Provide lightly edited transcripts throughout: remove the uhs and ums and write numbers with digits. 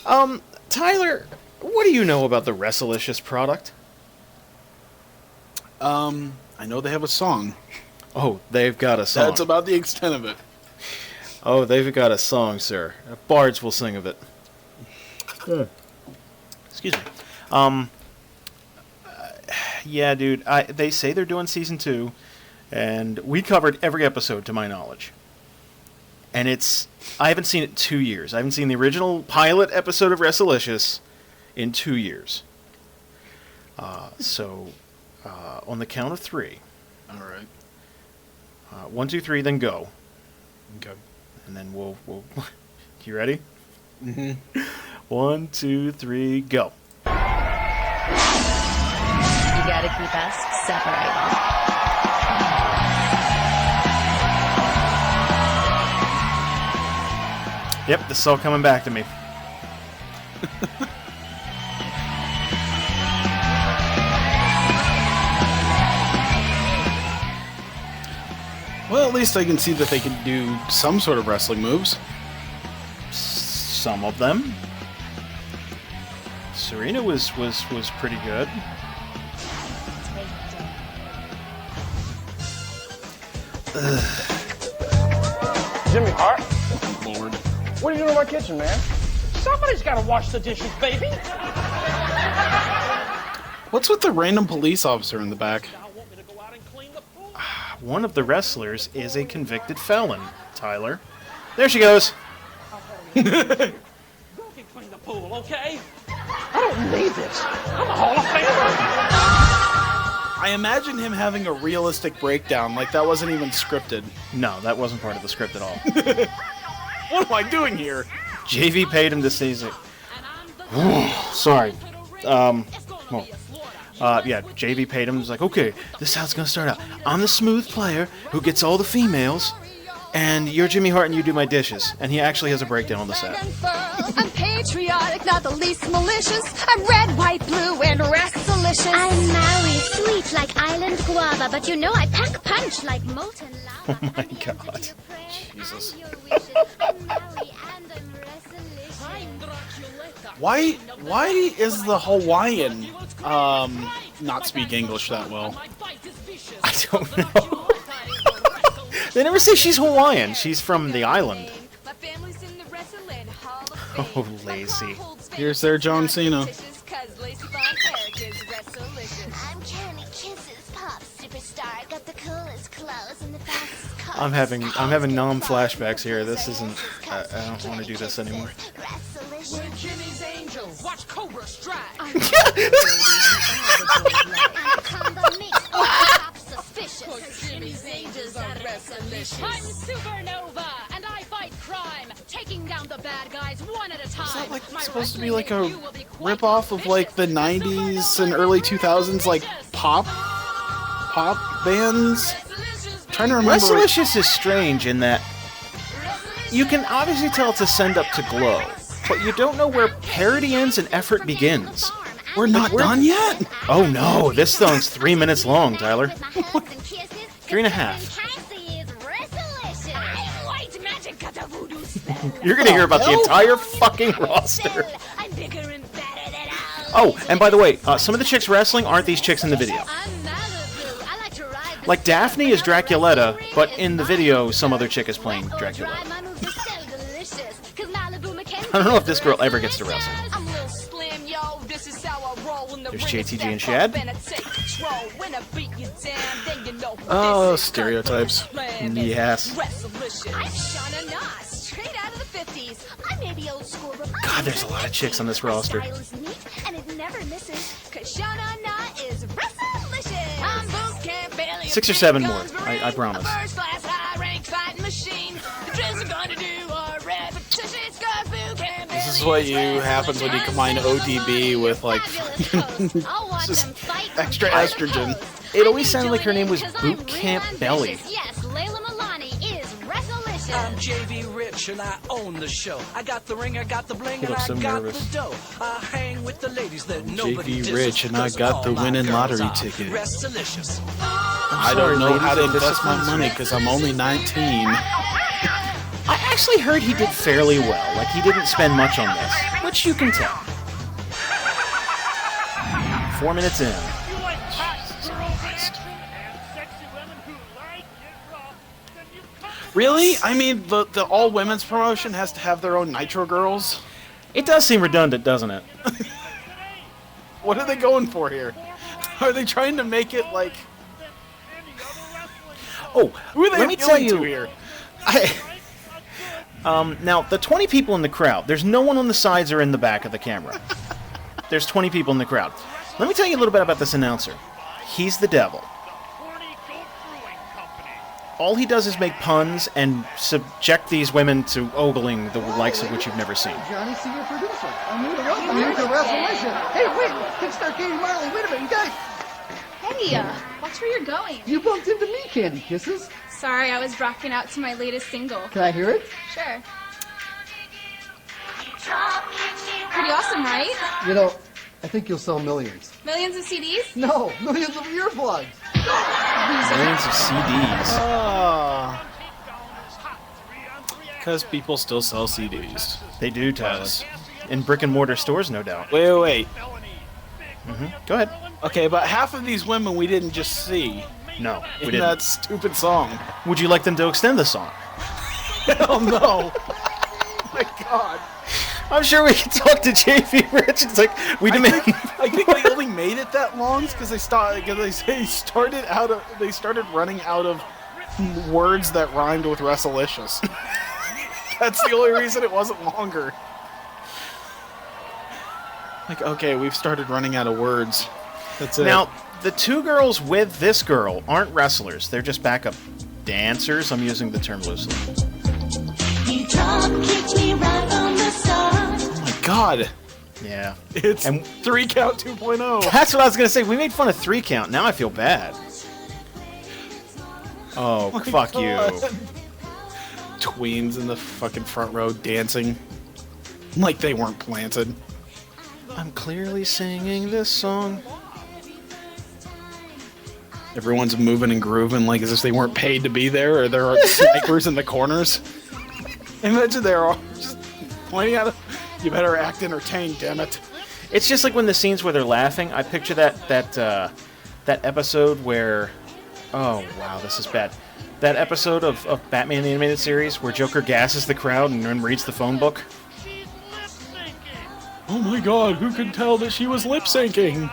Tyler, what do you know about the Wrestlicious product? I know they have a song. Oh, they've got a song. That's about the extent of it. Oh, they've got a song, sir. Bards will sing of it. Excuse me. Yeah, dude. They say they're doing season 2, and we covered every episode to my knowledge. And I haven't seen it in 2 years. I haven't seen the original pilot episode of Wrestlicious in 2 years. So, on the count of 3. All right. 1, 2, 3, then go. Okay. And then we'll you ready? Mm-hmm. 1, 2, 3, go. You gotta keep us separated. Yep, this is all coming back to me. Well, at least I can see that they can do some sort of wrestling moves. Some of them. Serena was pretty good. Jimmy Hart, Lord. what are you doing in my kitchen, man? Somebody's got to wash the dishes, baby. What's with the random police officer in the back? One of the wrestlers is a convicted felon, Tyler. There she goes. Go get clean the pool, okay? I don't need this. I'm a Hall of Famer. I imagine him having a realistic breakdown, like that wasn't even scripted. No, that wasn't part of the script at all. What am I doing here? JV paid him to say it. Sorry. Yeah, JV paid him. He's like, okay, this is how it's going to start out. I'm the smooth player who gets all the females, and you're Jimmy Hart and you do my dishes. And he actually has a breakdown on the set. I'm patriotic, not the least malicious. I'm red, white, blue, and Wrestlicious. I'm Maui, sweet like island guava, but you know I pack punch like molten lava. Oh my god. Jesus. I'm Maui and I'm Wrestlicious. Why is the Hawaiian not speak English that well? I don't know. They never say she's Hawaiian. She's from the island. My family's in the wrestling Hall of Oh, Fame. Lacey. Here's their John Cena. Cause Lacey Von Erich is Wrestlicious. I'm Johnny Kisses, pop superstar. Got the coolest clothes and the fastest cars. I'm having non-flashbacks here. This isn't. I don't want to do this anymore. Wrestlicious. We're Jimmy's Angels. Watch Cobra strike. Combo mix. Top suspicious. Jimmy's Angels are Wrestlicious. I'm Supernova, and I fight crime, taking down the bad guys one at a time. Is that like My supposed to be wrestling like a debut will be quite rip-off of like the vicious. 90s and early 2000s like pop bands? Trying to remember. Wrestlicious is strange in that you can obviously tell it's a send-up to Glow, but you don't know where parody ends and effort begins. We're not done yet? Oh no, this song's 3 minutes long, Tyler. 3.5. You're gonna hear about the entire fucking roster. Oh, and by the way, some of the chicks wrestling aren't these chicks in the video. Like Daphne is Draculetta, but in the video, some other chick is playing Draculetta. I don't know if this girl ever gets to wrestle. There's JTG and Shad. Oh, stereotypes. Yes. I'm Shauna Nas, straight out of the 50s. I may be old school, but God, there's a lot of chicks on this roster. My style is neat, and it never misses, 'cause Shauna Na is Wrestlicious. I'm boot camp, Bailey, 6 or 7 more, I promise. First class, high-rank fighting machine. The drills are going to do a repetition. It's got boot camp, This is what happens when you combine ODB with like just extra estrogen. It always sounded like her name was Boot Camp Belly. Yes, Layla Milani is Wrestlicious. I'm JV Rich and I own the show. I got the ring, I got the bling, He and looks so I got nervous. the dough. I hang with the ladies that nobody JV disses, Rich and I 'cause got all the my winning girls lottery are ticket. Wrestlicious. I don't know ladies, how to and invest my disciplines. money because I'm only 19. I actually heard he did fairly well. Like, he didn't spend much on this, which you can tell. 4 minutes in. Really? I mean, the all-women's promotion has to have their own Nitro Girls? It does seem redundant, doesn't it? What are they going for here? Are they trying to make it like... Oh, Who are they let me tell appealing to you. here? Now, the 20 people in the crowd, there's no one on the sides or in the back of the camera. There's 20 people in the crowd. Let me tell you a little bit about this announcer. He's the devil. All he does is make puns and subject these women to ogling the likes of which you've never seen. Johnny, senior producer. I'm here to welcome you to Wrestlicious. Hey, wait! Kickstart Katie Marley. Wait a minute, you guys. Hey, watch where you're going. You bumped into me, Candy Kisses. Sorry, I was rocking out to my latest single. Can I hear it? Sure. Pretty awesome, right? You know, I think you'll sell millions. Millions of CDs? No, millions of earplugs. Millions of CDs. Because people still sell CDs. They do, Tyler. In brick and mortar stores, no doubt. Wait. Go ahead. Okay, but half of these women we didn't just see No, we in didn't. that stupid song. Would you like them to extend the song? Hell no. Oh my God. I'm sure we can talk to JP Rich. It's like, we demand... I think they only made it that long because they started running out of words that rhymed with Wrestlicious. That's the only reason it wasn't longer. Like, okay, we've started running out of words. That's it. Now, the two girls with this girl aren't wrestlers. They're just backup dancers. I'm using the term loosely. Oh my God. Yeah. It's And 3 Count 2.0. that's what I was going to say. We made fun of 3 count. Now I feel bad. Oh, My fuck God. you. Tweens in the fucking front row dancing like they weren't planted. I'm clearly singing this song. Everyone's moving and grooving like as if they weren't paid to be there, or there are snipers in the corners. Imagine they're all just pointing at them. You better act entertained, damn it. It's just like when the scenes where they're laughing. I picture that episode where... Oh, wow, this is bad. That episode of Batman the Animated Series where Joker gasses the crowd and then reads the phone book. Oh my God, who could tell that she was lip syncing?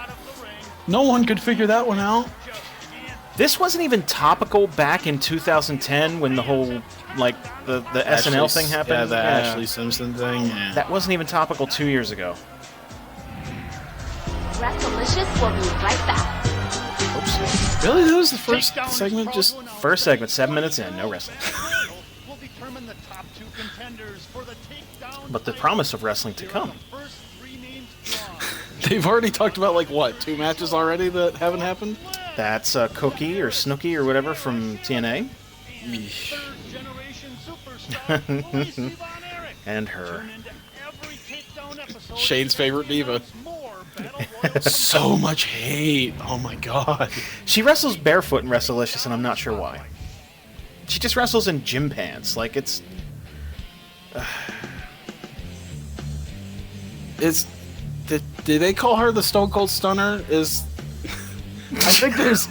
No one could figure that one out. This wasn't even topical back in 2010 when the whole, like, the SNL thing happened. Yeah, the Ashley Simpson thing. Yeah. That wasn't even topical 2 years ago. Wrestlicious will be right back. Oops. Really? That was the first segment? Just First segment, 7 minutes in, no wrestling. But the promise of wrestling to come. they've already talked about, like, what, 2 matches already that haven't happened? That's Cookie or Snooki or whatever from TNA. And her. Shane's favorite diva. So much hate. Oh my God. She wrestles barefoot in Wrestlicious, and I'm not sure why. She just wrestles in gym pants. Like, it's... Did they call her the Stone Cold Stunner? I think there's...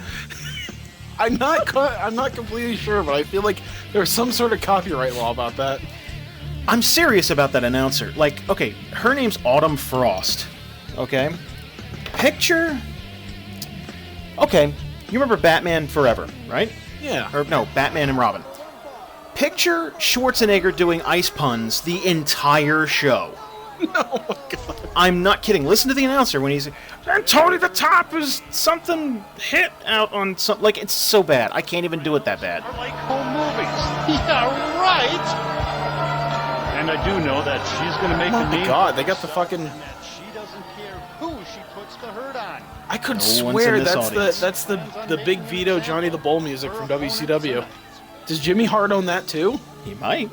I'm not completely sure, but I feel like there's some sort of copyright law about that. I'm serious about that announcer. Like, okay, her name's Autumn Frost. Okay? Picture... Okay, you remember Batman Forever, right? Yeah. Or, no, Batman and Robin. Picture Schwarzenegger doing ice puns the entire show. Oh my God. I'm not kidding. Listen to the announcer when he's... And Tony the Top is something hit out on some... Like, it's so bad. I can't even do it that bad. Like home movies. Yeah, right. And I do know that she's going to make Oh the my name. God, they got the fucking... And that she doesn't care who she puts the hurt on. I could No one's swear in this that's the Big Vito Johnny the Bull music from WCW. Does Jimmy Hart own that too? He might.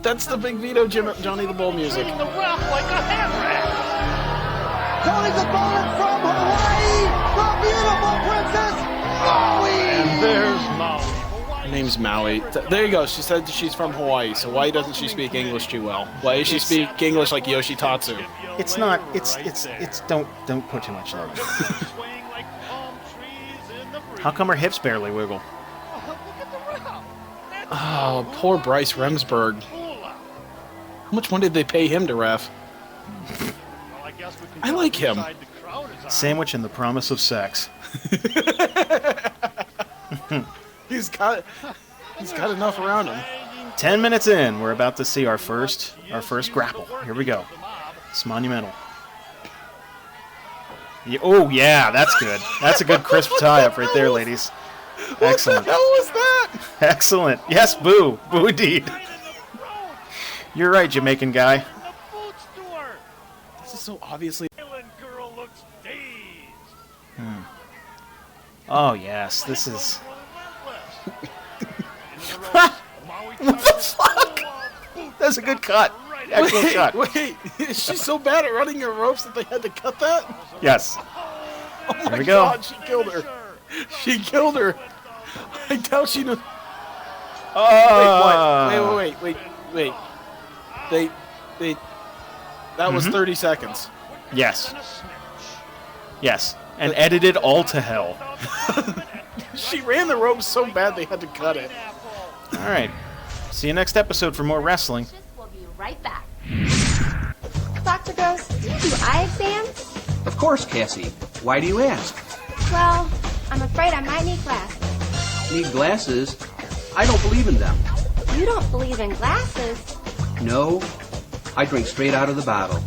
That's the Big Vito Johnny the Bull music. Treating the ref like a hand rack. Tony the Bullet from Hawaii, the beautiful princess, Maui. And there's Maui. name's Maui. There you go. She said she's from Hawaii, so why doesn't she speak English too well? Why does she speak English like Yoshitatsu? It's not. It's. Don't put too much love. How come her hips barely wiggle? Oh, poor Bryce Remsburg. How much money did they pay him to ref? I like him. Sandwich and the promise of sex. He's got enough around him. 10 minutes in, we're about to see our first grapple. Here we go. It's monumental. Oh yeah, that's good. That's a good crisp tie-up right there, ladies. Excellent. What the hell was that? Excellent. Yes, boo. Boo indeed. You're right, Jamaican guy. This is so obviously... Oh, yes. This is... What the fuck? That's a good cut. Excellent cut. Wait, is she so bad at running her ropes that they had to cut that? Yes. Oh my Here we go. God, she killed her. She killed her. I doubt she knew... Wait. That was 30 seconds. Yes. Yes. And edited all to hell. She ran the ropes so bad they had to cut it. All right. See you next episode for more wrestling. We'll be right back. Dr. Ghost, do you do eye exams? Of course, Cassie. Why do you ask? Well, I'm afraid I might need glasses. Need glasses? I don't believe in them. You don't believe in glasses? No, I drink straight out of the bottle.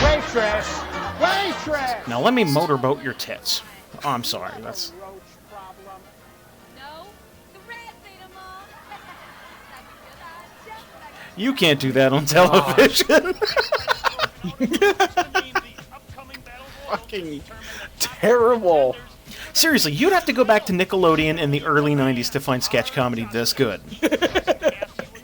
Waitress! Waitress! Now let me motorboat your tits. Oh, I'm sorry. That's... You can't do that on television. Fucking terrible. Seriously, you'd have to go back to Nickelodeon in the early 90s to find sketch comedy this good.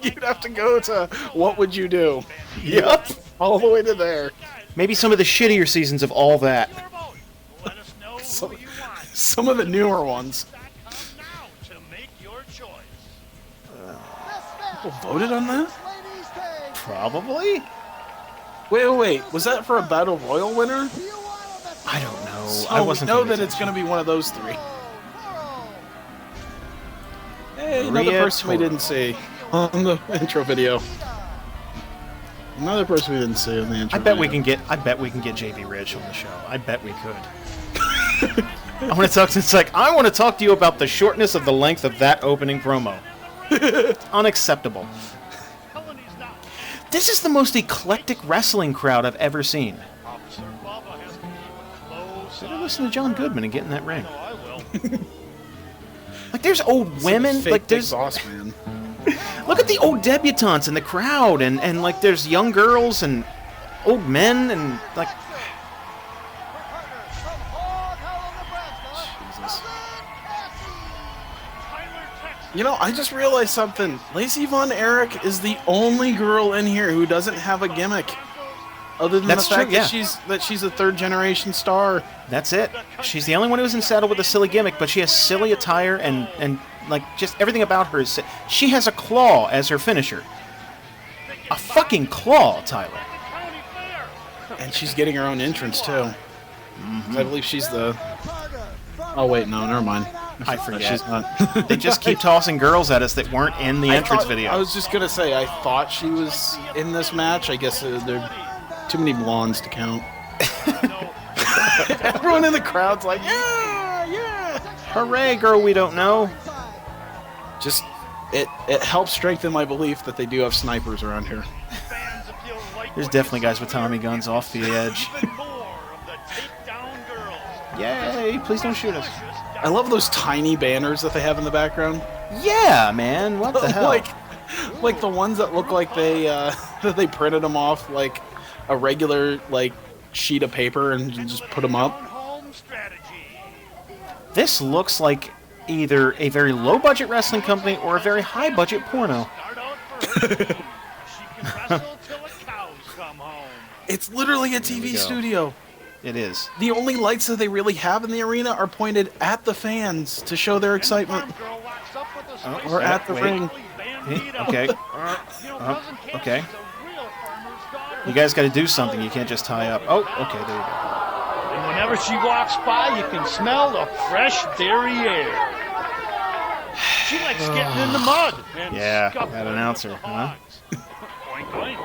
You'd have to go to What Would You Do? Yep. All the way to there. Maybe some of the shittier seasons of All That. Some of the newer ones. People voted on that? Probably? Wait. Was that for a Battle Royal winner? I don't know. So I wasn't. We know that it's going to be one of those three. Hey, another person we didn't see on the intro video. Another person we didn't see on the intro. I bet we can get JB Rich on the show. I bet we could. I want to talk. It's like I want to talk to you about the shortness of the length of that opening promo. Unacceptable. This is the most eclectic wrestling crowd I've ever seen. Better listen to John Goodman and get in that ring. Like there's old women, like there's boss man. Look at the old debutantes in the crowd, and like there's young girls and old men and like. Jesus. You know, I just realized something. Lacey Von Erich is the only girl in here who doesn't have a gimmick. Other than That's the fact true, yeah. that she's a third generation star. That's it. She's the only one who's in saddle with a silly gimmick, but she has silly attire and like just everything about her is. She has a claw as her finisher. A fucking claw, Tyler. And she's getting her own entrance too. Mm-hmm. I believe she's the. Oh wait, no, never mind. I forget. She's not. They just keep tossing girls at us that weren't in the entrance video. I was just gonna say I thought she was in this match. I guess there. Too many blondes to count. Everyone in the crowd's like, yeah! Hooray, girl we don't know. Just, it helps strengthen my belief that they do have snipers around here. There's definitely guys with Tommy guns off the edge. Yay, please don't shoot us. I love those tiny banners that they have in the background. Yeah, man, what the hell? Like the ones that look like they that they printed them off like a regular like sheet of paper and just put them up. This looks like either a very low-budget wrestling company or a very high-budget porno. It's literally a TV studio. It is. The only lights that they really have in the arena are pointed at the fans to show their excitement. Or at the ring. Okay. Okay. You guys got to do something. You can't just tie up. Oh, okay, there you go. And whenever she walks by, you can smell the fresh dairy air. She likes getting in the mud. And Yeah, that announcer, huh? Boink, boink.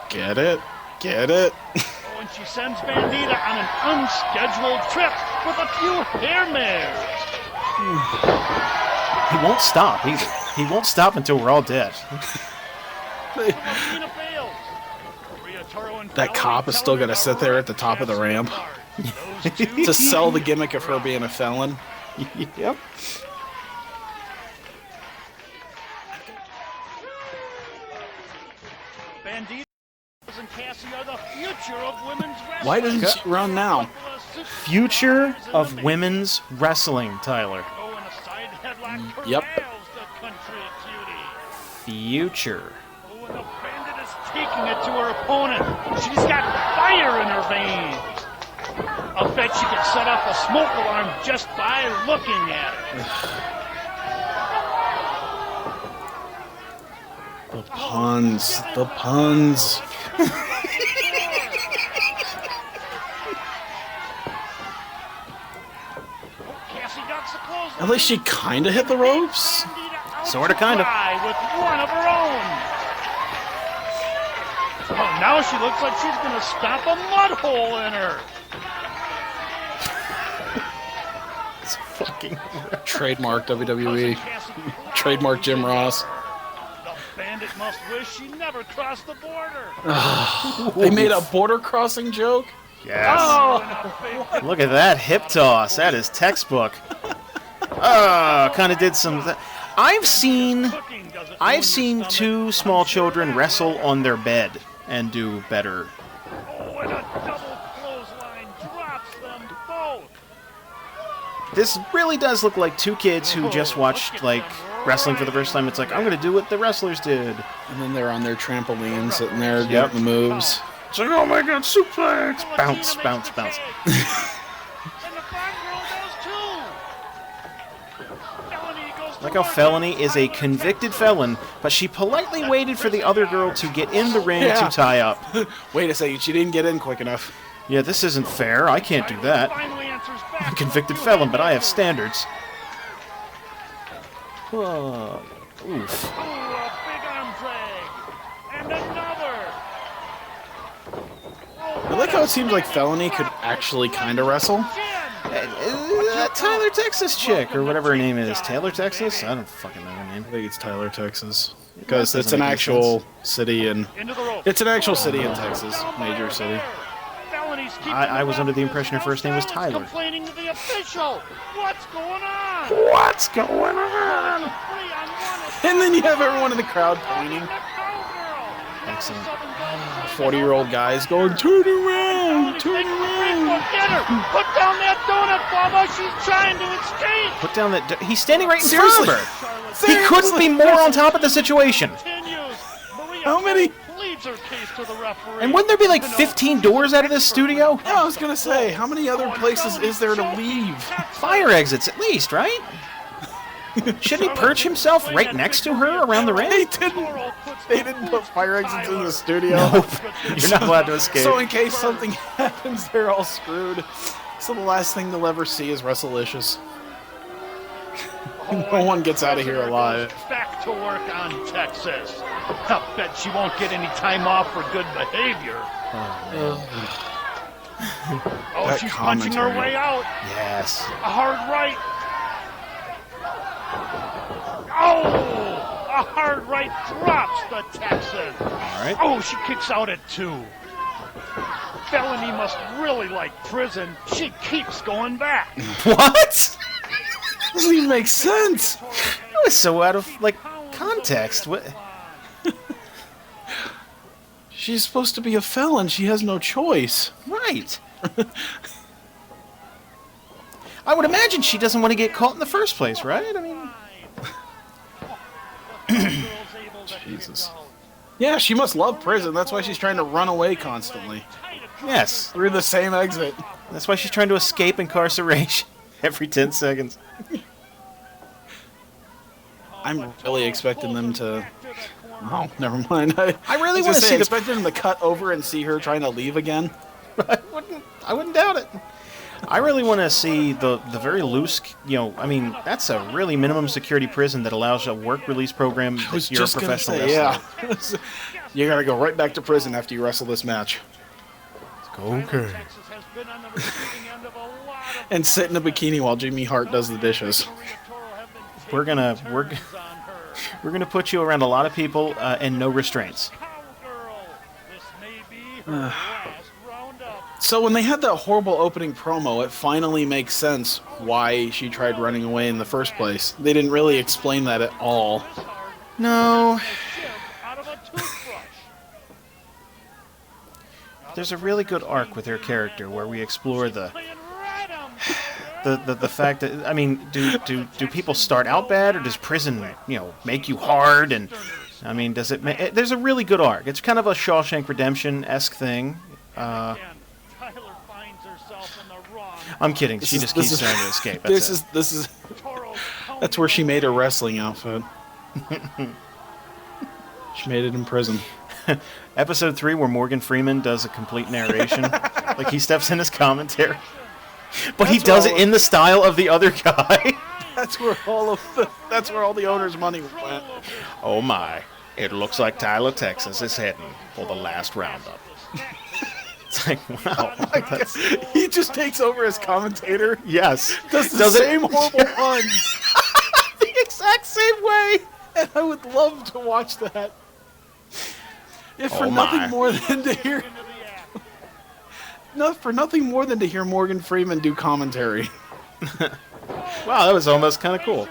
Get it? Get it? Oh, and she sends Bandita on an unscheduled trip with a few hair mares. He won't stop either. He won't stop until we're all dead. That cop is still going to sit there at the top of the ramp to sell the gimmick of her being a felon. Yep. Bandita and Cassie are the future of women's wrestling. Why doesn't she run now? Future of women's wrestling, Tyler. Yep. Future. Oh, and the Bandit is taking it to her opponent. She's got fire in her veins. I'll bet she could set off a smoke alarm just by looking at it. The puns. The puns. At least she kind of hit the ropes. Sort of, kind of. With one of her own. Oh, now she looks like she's going to stop a mud hole in her. It's fucking trademark WWE. Trademark Jim Ross. The Bandit must wish she never crossed the border. They made a border crossing joke? Yes. Oh. Look at that hip toss. That is textbook. Kind of did some... I've seen two small children wrestle on their bed and do better. Oh, and a double clothesline drops them both. This really does look like two kids who just watched like wrestling for the first time. It's like, I'm going to do what the wrestlers did. And then they're on their trampoline sitting there doing the moves. It's like, oh my god, suplex! Bounce, bounce, bounce. Like how Felony is a convicted felon, but she politely waited for the other girl to get in the ring to tie up. Wait a second, she didn't get in quick enough. Yeah, this isn't fair. I can't do that. I'm a convicted felon, but I have standards. Oof. Ooh, a big arm drag. And another. I like how it seems like Felony could actually kind of wrestle. Tyler, Texas chick, or whatever her name is. Taylor, Texas? I don't fucking know her name. I think it's Tyler, Texas. Because it's an actual city in... It's an actual city in Texas. Major city. I was under the impression her first name was Tyler. Complaining to the official. What's going on? What's going on? And then you have everyone in the crowd pointing. Excellent. 40-year-old guys going, turn around, turn around. Get her! Put down that donut, Bubba! She's trying to escape! Put down that... He's standing right in front of her. He couldn't be more on top of the situation. How many? And wouldn't there be like 15 doors out of this studio? Yeah, I was going to say, how many other places is there to leave? Fire exits at least, right? Shouldn't he perch himself right next to her around the ring? They didn't put fire exits in the studio. Nope. You're not allowed to escape. So in case something happens, they're all screwed. So the last thing they'll ever see is Wrestlicious. No one gets out of here alive. Back to work on Texas. I'll bet she won't get any time off for good behavior. Oh, she's punching her way out. Yes. A hard right. Oh! A hard right drops the Texan. All right. Oh, she kicks out at 2. Felony must really like prison. She keeps going back. What? Doesn't even make sense. That was so out of like context. What? She's supposed to be a felon. She has no choice. Right. I would imagine she doesn't want to get caught in the first place, right? I mean, Jesus. Yeah, she must love prison. That's why she's trying to run away constantly. Yes. Through the same exit. That's why she's trying to escape incarceration every 10 seconds. I'm really expecting them to... Oh, never mind. I really want to see expecting them to cut over and see her trying to leave again. I wouldn't doubt it. I really want to see the very loose, I mean, that's a really minimum security prison that allows a work release program that you're a professional wrestler. Yeah. You gotta go right back to prison after you wrestle this match. Okay. And sit in a bikini while Jimmy Hart does the dishes. We're gonna put you around a lot of people and no restraints. So when they had that horrible opening promo, it finally makes sense why she tried running away in the first place. They didn't really explain that at all. No. There's a really good arc with her character where we explore the fact that, I mean, do people start out bad, or does prison, make you hard? And I mean, does it? There's a really good arc. It's kind of a Shawshank Redemption-esque thing. I'm kidding. She just keeps trying to escape. That's where she made her wrestling outfit. She made it in prison. Episode 3, where Morgan Freeman does a complete narration, like he steps in his commentary, but he does it in the style of the other guy. That's where all the owner's money went. Oh my! It looks like Tyler, Texas is heading for the last roundup. It's like, wow. Oh he just takes over as commentator. Yes. Does the same horrible puns. The exact same way. And I would love to watch that. If for nothing more than to hear... for nothing more than to hear Morgan Freeman do commentary. Wow, that was almost kind of cool.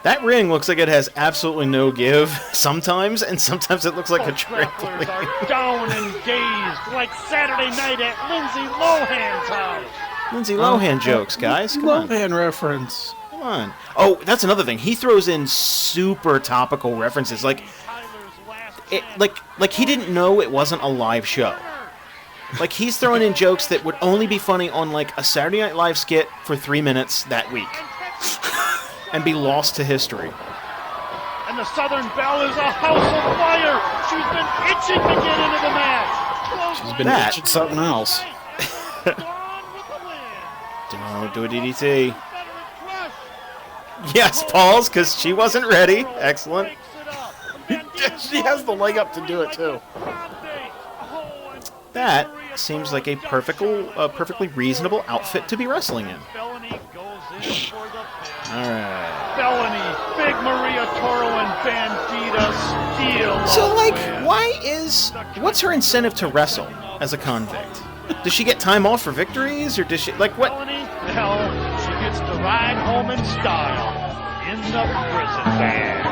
That ring looks like it has absolutely no give sometimes, and sometimes it looks like a trampoline. Are down and dazed like Saturday night at Lindsay Lohan's house. Lindsay Lohan jokes, guys. Come on. Lohan reference. Come on. Oh, that's another thing. He throws in super topical references, like he didn't know it wasn't a live show. Like, he's throwing in jokes that would only be funny on, like, a Saturday Night Live skit for 3 minutes that week. And be lost to history. And the Southern Belle is a house of fire. She's been itching to get into the match. She's been itching something else. Don't do a DDT. Yes, Paul's, because she wasn't ready. Excellent. She has the leg up to do it, too. That seems like a perfectly reasonable outfit to be wrestling in. Alright. Bellany, Big Maria Toro, and Bandita steal. So, what's her incentive to wrestle as a convict? Does she get time off for victories, or does she, what? Hell, she gets to ride home in style in the prison van.